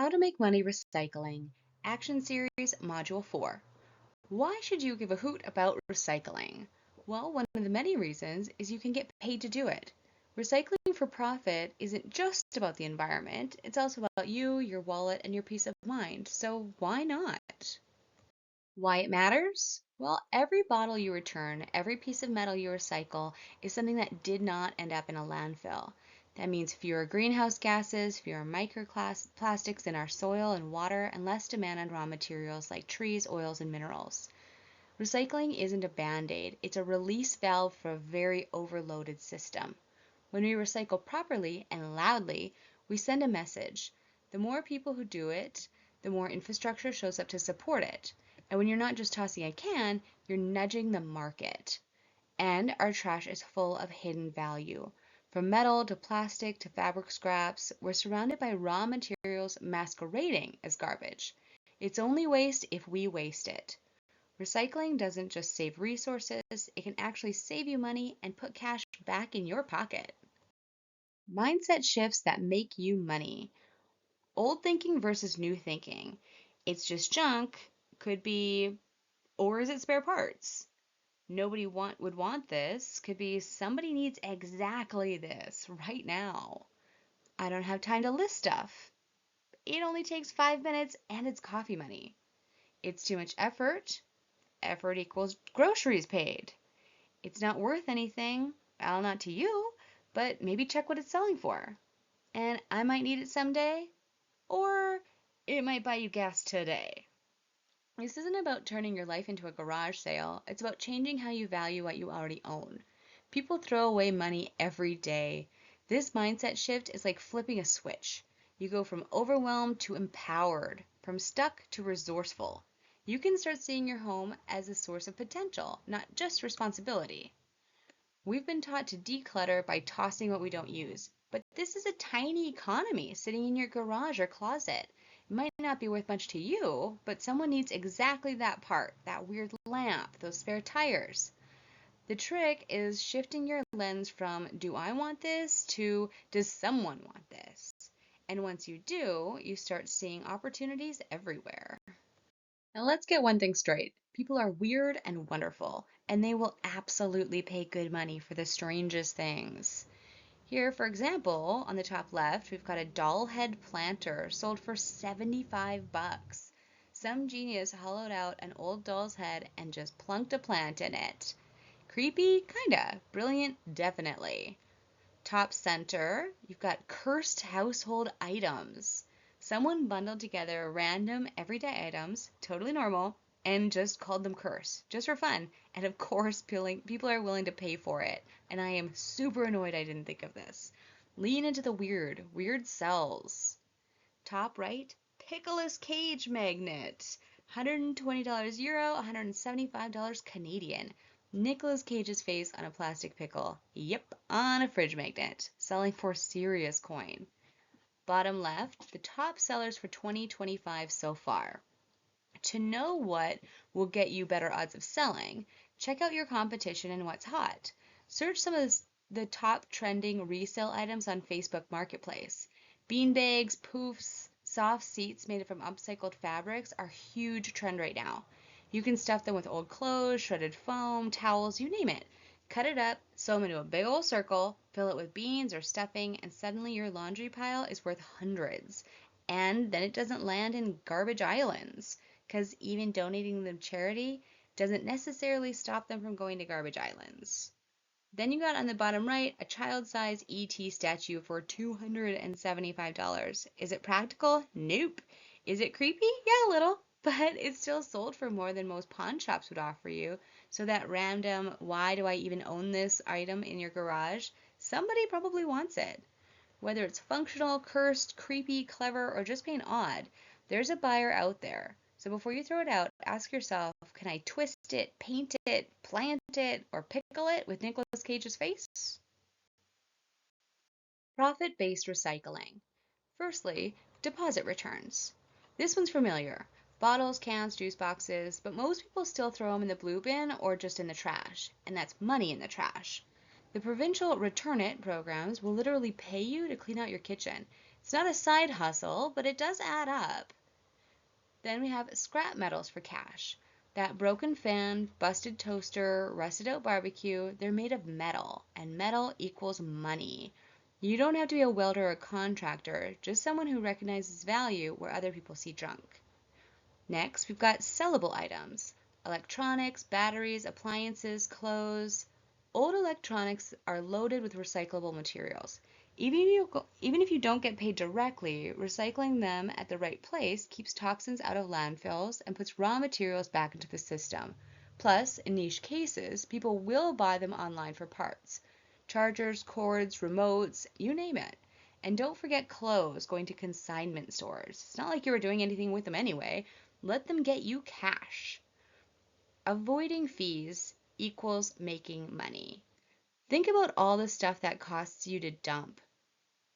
How to Make Money Recycling, Action Series, Module 4. Why should you give a hoot about recycling? Well, one of the many reasons is you can get paid to do it. Recycling for profit isn't just about the environment, it's also about you, your wallet, and your peace of mind. So why not? Why it matters? Well, every bottle you return, every piece of metal you recycle is something that did not end up in a landfill. That means fewer greenhouse gases, fewer microplastics in our soil and water, and less demand on raw materials like trees, oils, and minerals. Recycling isn't a band-aid, it's a release valve for a very overloaded system. When we recycle properly and loudly, we send a message. The more people who do it, the more infrastructure shows up to support it. And when you're not just tossing a can, you're nudging the market. And our trash is full of hidden value. From metal to plastic to fabric scraps, we're surrounded by raw materials masquerading as garbage. It's only waste if we waste it. Recycling doesn't just save resources, it can actually save you money and put cash back in your pocket. Mindset shifts that make you money. Old thinking versus new thinking. It's just junk could be, or is it spare parts? Would want this could be somebody needs exactly this right now. I don't have time to list stuff. It only takes 5 minutes and it's coffee money. It's too much effort. Effort equals groceries paid. It's not worth anything. Well, not to you, but maybe check what it's selling for. And I might need it someday, or it might buy you gas today. This isn't about turning your life into a garage sale, it's about changing how you value what you already own. People throw away money every day. This mindset shift is like flipping a switch. You go from overwhelmed to empowered, from stuck to resourceful. You can start seeing your home as a source of potential, not just responsibility. We've been taught to declutter by tossing what we don't use, but this is a tiny economy sitting in your garage or closet. It might not be worth much to you, but someone needs exactly that part, that weird lamp, those spare tires. The trick is shifting your lens from do I want this to does someone want this? And once you do, you start seeing opportunities everywhere. Now let's get one thing straight. People are weird and wonderful, and they will absolutely pay good money for the strangest things. Here, for example, on the top left, we've got a doll head planter sold for 75 bucks. Some genius hollowed out an old doll's head and just plunked a plant in it. Creepy? Kinda. Brilliant? Definitely. Top center, you've got cursed household items. Someone bundled together random everyday items, totally normal, and just called them curse, just for fun. And of course, people are willing to pay for it. And I am super annoyed I didn't think of this. Lean into the weird. Weird sells. Top right, Pickle's Cage Magnet. $120 Euro, $175 Canadian. Nicolas Cage's face on a plastic pickle. Yep, on a fridge magnet. Selling for serious coin. Bottom left, the top sellers for 2025 so far. To know what will get you better odds of selling, check out your competition and what's hot. Search some of the top trending resale items on Facebook Marketplace. Beanbags, poofs, soft seats made from upcycled fabrics are a huge trend right now. You can stuff them with old clothes, shredded foam, towels, you name it. Cut it up, sew them into a big old circle, fill it with beans or stuffing, and suddenly your laundry pile is worth hundreds. And then it doesn't land in garbage islands, because even donating them to charity doesn't necessarily stop them from going to garbage islands. Then you got on the bottom right a child-size ET statue for $275. Is it practical? Nope. Is it creepy? Yeah, a little. But it's still sold for more than most pawn shops would offer you. So that random, why do I even own this item in your garage? Somebody probably wants it. Whether it's functional, cursed, creepy, clever, or just plain odd, there's a buyer out there. So before you throw it out, ask yourself, can I twist it, paint it, plant it, or pickle it with Nicolas Cage's face? Profit-based recycling. Firstly, deposit returns. This one's familiar. Bottles, cans, juice boxes, but most people still throw them in the blue bin or just in the trash, and that's money in the trash. The provincial Return It programs will literally pay you to clean out your kitchen. It's not a side hustle, but it does add up. Then we have scrap metals for cash. That broken fan, busted toaster, rusted out barbecue, they're made of metal, and metal equals money. You don't have to be a welder or a contractor, just someone who recognizes value where other people see junk. Next, we've got sellable items. Electronics, batteries, appliances, clothes. Old electronics are loaded with recyclable materials. Even if you don't get paid directly, recycling them at the right place keeps toxins out of landfills and puts raw materials back into the system. Plus, in niche cases, people will buy them online for parts. Chargers, cords, remotes, you name it. And don't forget clothes going to consignment stores. It's not like you were doing anything with them anyway. Let them get you cash. Avoiding fees equals making money. Think about all the stuff that costs you to dump.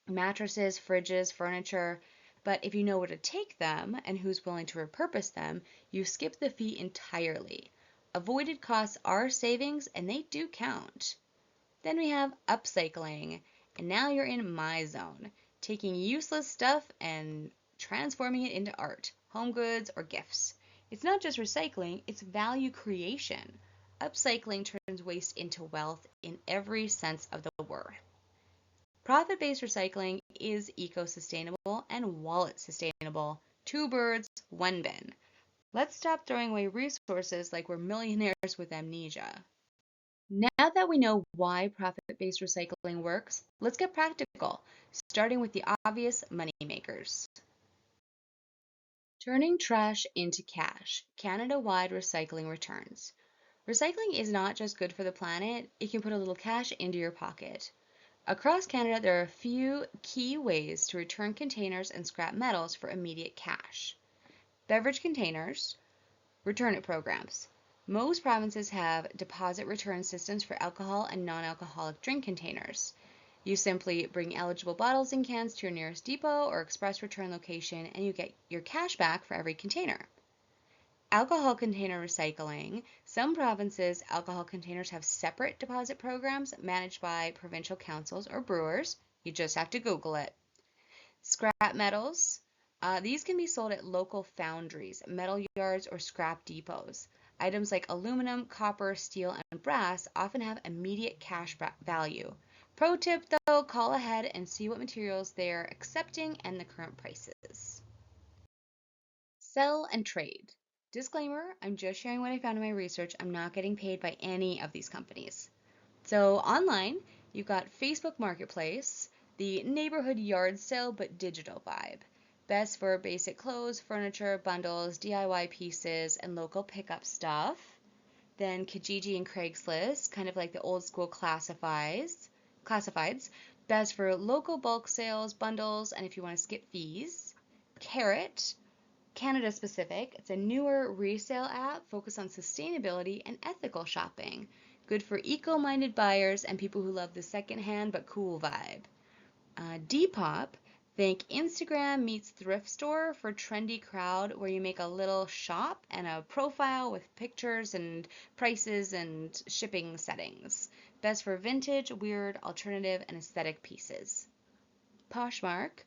Mattresses, fridges, furniture. But if you know where to take them and who's willing to repurpose them, you skip the fee entirely. Avoided costs are savings and they do count. Then we have upcycling, and now you're in my zone, taking useless stuff and transforming it into art, home goods, or gifts. It's not just recycling, it's value creation. Upcycling turns waste into wealth in every sense of the word. Profit-based recycling is eco-sustainable and wallet sustainable. Two birds, one bin. Let's stop throwing away resources like we're millionaires with amnesia. Now that we know why profit-based recycling works, let's get practical, starting with the obvious money makers. Turning trash into cash, Canada-wide recycling returns. Recycling is not just good for the planet, it can put a little cash into your pocket. Across Canada, there are a few key ways to return containers and scrap metals for immediate cash. Beverage containers, return it programs. Most provinces have deposit return systems for alcohol and non-alcoholic drink containers. You simply bring eligible bottles and cans to your nearest depot or express return location and you get your cash back for every container. Alcohol container recycling. Some provinces' alcohol containers have separate deposit programs managed by provincial councils or brewers. You just have to Google it. Scrap metals. These can be sold at local foundries, metal yards, or scrap depots. Items like aluminum, copper, steel, and brass often have immediate cash value. Pro tip though, call ahead and see what materials they're accepting and the current prices. Sell and trade. Disclaimer, I'm just sharing what I found in my research. I'm not getting paid by any of these companies. So online, you've got Facebook Marketplace, the neighborhood yard sale but digital vibe. Best for basic clothes, furniture, bundles, DIY pieces, and local pickup stuff. Then Kijiji and Craigslist, kind of like the old school classifieds. Best for local bulk sales, bundles, and if you want to skip fees. Carrot, Canada specific. It's a newer resale app focused on sustainability and ethical shopping. Good for eco-minded buyers and people who love the secondhand but cool vibe. Depop, think Instagram meets thrift store for trendy crowd where you make a little shop and a profile with pictures and prices and shipping settings. Best for vintage, weird, alternative, and aesthetic pieces. Poshmark,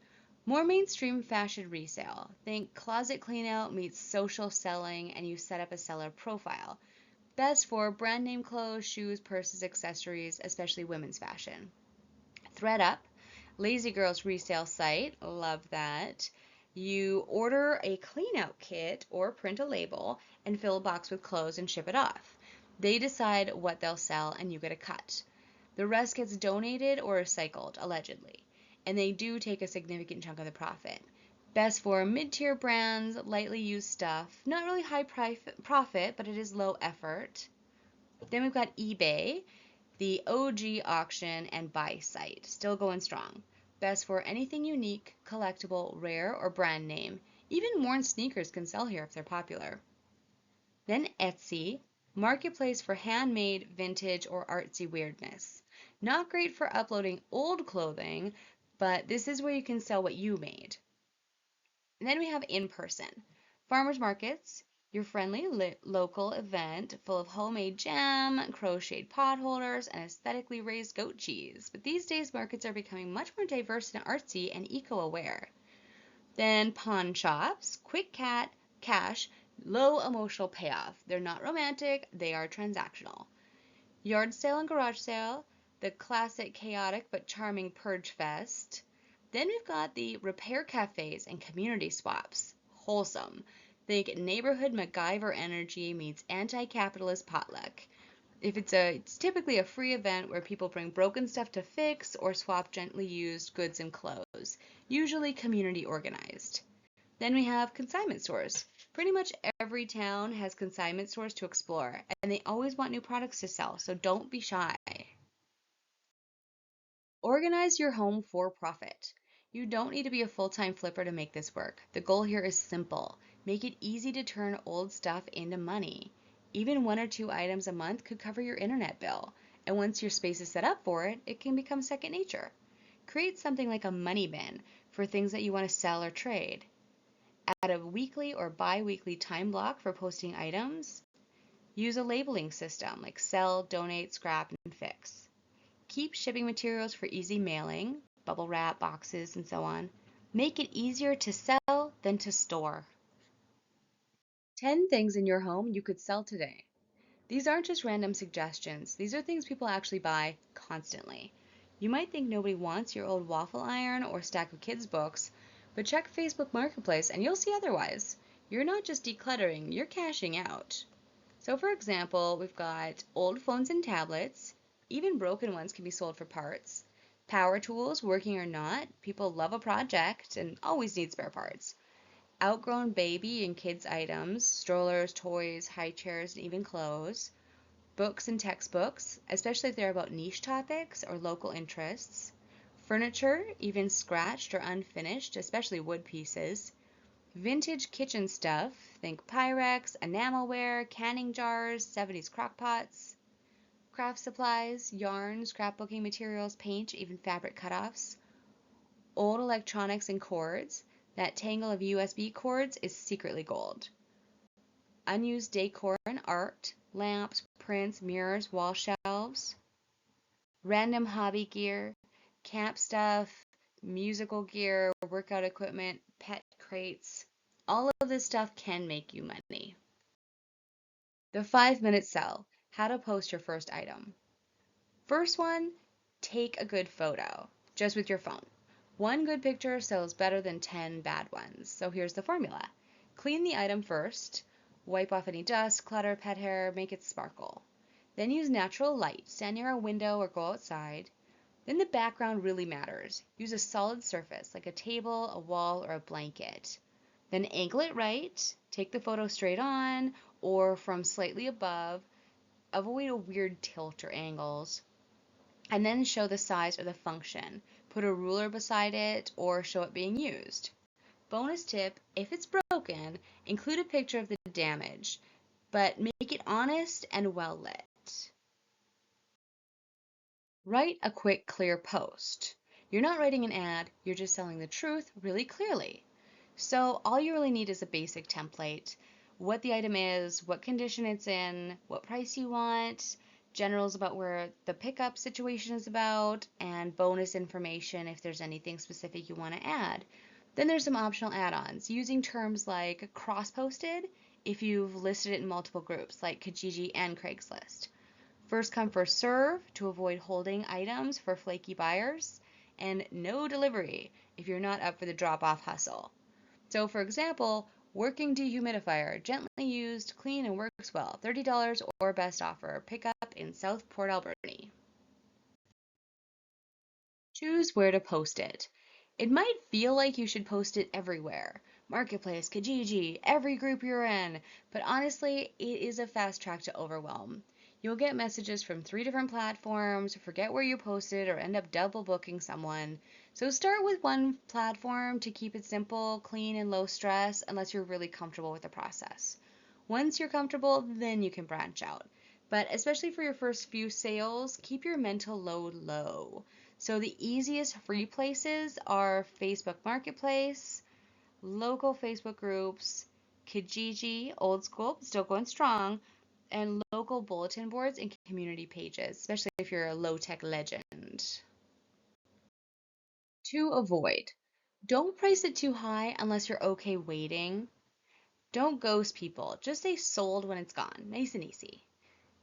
more mainstream fashion resale. Think closet cleanout meets social selling and you set up a seller profile. Best for brand name clothes, shoes, purses, accessories, especially women's fashion. ThreadUp, Lazy Girl's resale site, love that. You order a clean out kit or print a label and fill a box with clothes and ship it off. They decide what they'll sell and you get a cut. The rest gets donated or recycled, allegedly, and they do take a significant chunk of the profit. Best for mid-tier brands, lightly used stuff, not really high profit, but it is low effort. Then we've got eBay, the OG auction and buy site, still going strong. Best for anything unique, collectible, rare, or brand name. Even worn sneakers can sell here if they're popular. Then Etsy, marketplace for handmade, vintage, or artsy weirdness. Not great for uploading old clothing, but this is where you can sell what you made. And then we have in person. Farmers markets, Your friendly local event full of homemade jam, crocheted pot holders, and aesthetically raised goat cheese. But these days, markets are becoming much more diverse and artsy and eco-aware. Then pawn shops, quick cash, low emotional payoff. They're not romantic, they are transactional. Yard sale and garage sale, the classic chaotic but charming purge fest. Then we've got the repair cafes and community swaps. Wholesome. Think neighborhood MacGyver energy meets anti-capitalist potluck. It's typically a free event where people bring broken stuff to fix or swap gently used goods and clothes, usually community organized. Then we have consignment stores. Pretty much every town has consignment stores to explore, and they always want new products to sell, so don't be shy. Organize your home for profit. You don't need to be a full-time flipper to make this work. The goal here is simple. Make it easy to turn old stuff into money. Even 1 or 2 items a month could cover your internet bill, and once your space is set up for it, it can become second nature. Create something like a money bin for things that you want to sell or trade. Add a weekly or bi-weekly time block for posting items. Use a labeling system like sell, donate, scrap, and fix. Keep shipping materials for easy mailing, bubble wrap, boxes, and so on. Make it easier to sell than to store. 10 things in your home you could sell today. These aren't just random suggestions. These are things people actually buy constantly. You might think nobody wants your old waffle iron or stack of kids' books, but check Facebook Marketplace and you'll see otherwise. You're not just decluttering, you're cashing out. So for example, we've got old phones and tablets. Even broken ones can be sold for parts. Power tools, working or not, people love a project and always need spare parts. Outgrown baby and kids items, strollers, toys, high chairs, and even clothes. Books and textbooks, especially if they're about niche topics or local interests. Furniture, even scratched or unfinished, especially wood pieces. Vintage kitchen stuff, think Pyrex, enamelware, canning jars, 70s crockpots. Craft supplies, yarn, scrapbooking materials, paint, even fabric cutoffs. Old electronics and cords. That tangle of USB cords is secretly gold. Unused decor and art, lamps, prints, mirrors, wall shelves. Random hobby gear, camp stuff, musical gear, workout equipment, pet crates. All of this stuff can make you money. The 5-minute sell, how to post your first item. First one, take a good photo, just with your phone. One good picture sells better than 10 bad ones. So here's the formula. Clean the item first, wipe off any dust, clutter, pet hair, make it sparkle. Then use natural light, stand near a window or go outside. Then the background really matters. Use a solid surface like a table, a wall, or a blanket. Then angle it right, take the photo straight on or from slightly above. Avoid a weird tilt or angles. And then show the size or the function. Put a ruler beside it or show it being used. Bonus tip, if it's broken, include a picture of the damage, but make it honest and well lit. Write a quick, clear post. You're not writing an ad, you're just selling the truth really clearly. So all you really need is a basic template, what the item is, what condition it's in, what price you want, generals about where the pickup situation is about, and bonus information if there's anything specific you want to add. Then there's some optional add-ons, using terms like cross-posted if you've listed it in multiple groups like Kijiji and Craigslist. First come, first serve to avoid holding items for flaky buyers, and no delivery if you're not up for the drop-off hustle. So for example, working dehumidifier, gently used, clean and works well, $30 or best offer, pick up in South Port Alberni. Choose where to post it. It might feel like you should post it everywhere. Marketplace, Kijiji, every group you're in, but honestly, it is a fast track to overwhelm. You'll get messages from 3 different platforms, forget where you posted, or end up double booking someone. So start with one platform to keep it simple, clean, and low stress, unless you're really comfortable with the process. Once you're comfortable, then you can branch out. But especially for your first few sales, keep your mental load low. So the easiest free places are Facebook Marketplace, local Facebook groups, Kijiji, old school, still going strong, and local bulletin boards and community pages, especially if you're a low-tech legend. To avoid, don't price it too high unless you're okay waiting. Don't ghost people. Just say sold when it's gone. Nice and easy.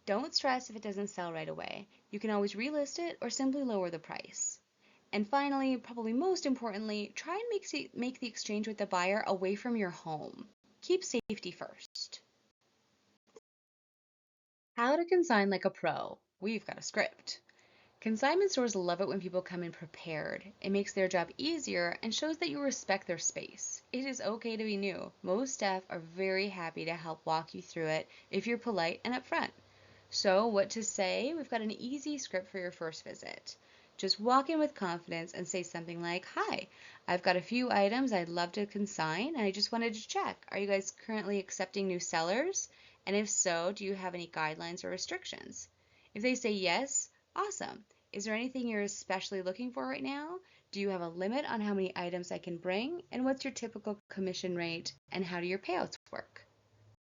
Don't stress if it doesn't sell right away. You can always relist it or simply lower the price. And finally, probably most importantly, try and make the exchange with the buyer away from your home. Keep safety first. How to consign like a pro. We've got a script. Consignment stores love it when people come in prepared. It makes their job easier and shows that you respect their space. It is okay to be new. Most staff are very happy to help walk you through it if you're polite and upfront. So, what to say? We've got an easy script for your first visit. Just walk in with confidence and say something like, "Hi, I've got a few items I'd love to consign, and I just wanted to check. Are you guys currently accepting new sellers? And if so, do you have any guidelines or restrictions?" If they say yes, awesome. Is there anything you're especially looking for right now? Do you have a limit on how many items I can bring? And what's your typical commission rate? And how do your payouts work?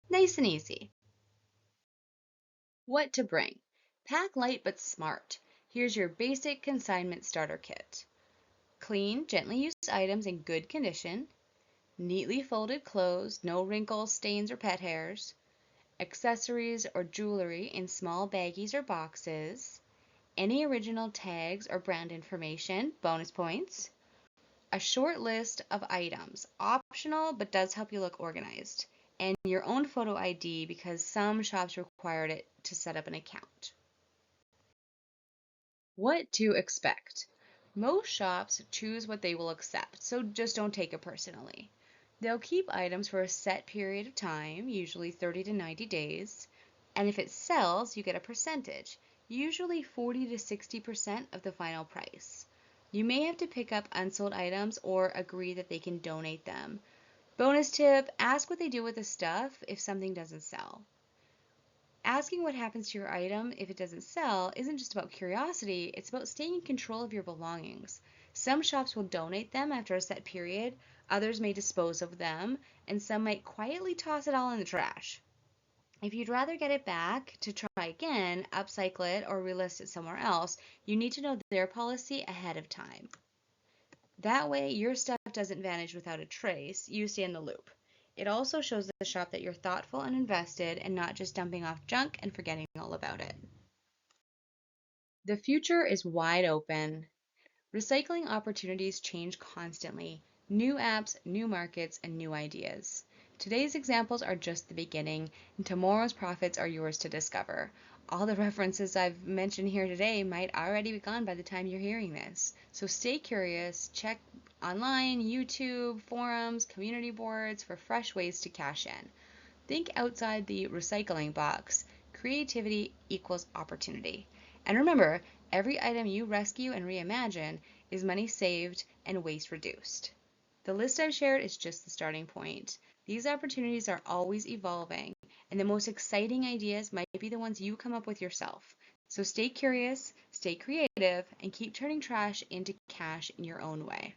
Nice and easy. What to bring? Pack light but smart. Here's your basic consignment starter kit. Clean, gently used items in good condition. Neatly folded clothes, no wrinkles, stains, or pet hairs. Accessories or jewelry in small baggies or boxes. Any original tags or brand information, bonus points. A short list of items, optional but does help you look organized. And your own photo ID because some shops required it to set up an account. What to expect? Most shops choose what they will accept, so just don't take it personally. They'll keep items for a set period of time, usually 30 to 90 days, and if it sells, you get a percentage, usually 40 to 60% of the final price. You may have to pick up unsold items or agree that they can donate them. Bonus tip, ask what they do with the stuff if something doesn't sell. Asking what happens to your item if it doesn't sell isn't just about curiosity, it's about staying in control of your belongings. Some shops will donate them after a set period, others may dispose of them, and some might quietly toss it all in the trash. If you'd rather get it back to try again, upcycle it, or relist it somewhere else, you need to know their policy ahead of time. That way, your stuff doesn't vanish without a trace, you stay in the loop. It also shows the shop that you're thoughtful and invested and not just dumping off junk and forgetting all about it. The future is wide open. Recycling opportunities change constantly. New apps, new markets, and new ideas. Today's examples are just the beginning, and tomorrow's profits are yours to discover. All the references I've mentioned here today might already be gone by the time you're hearing this. So stay curious, check online, YouTube, forums, community boards for fresh ways to cash in. Think outside the recycling box. Creativity equals opportunity. And remember, every item you rescue and reimagine is money saved and waste reduced. The list I've shared is just the starting point. These opportunities are always evolving, and the most exciting ideas might be the ones you come up with yourself. So stay curious, stay creative, and keep turning trash into cash in your own way.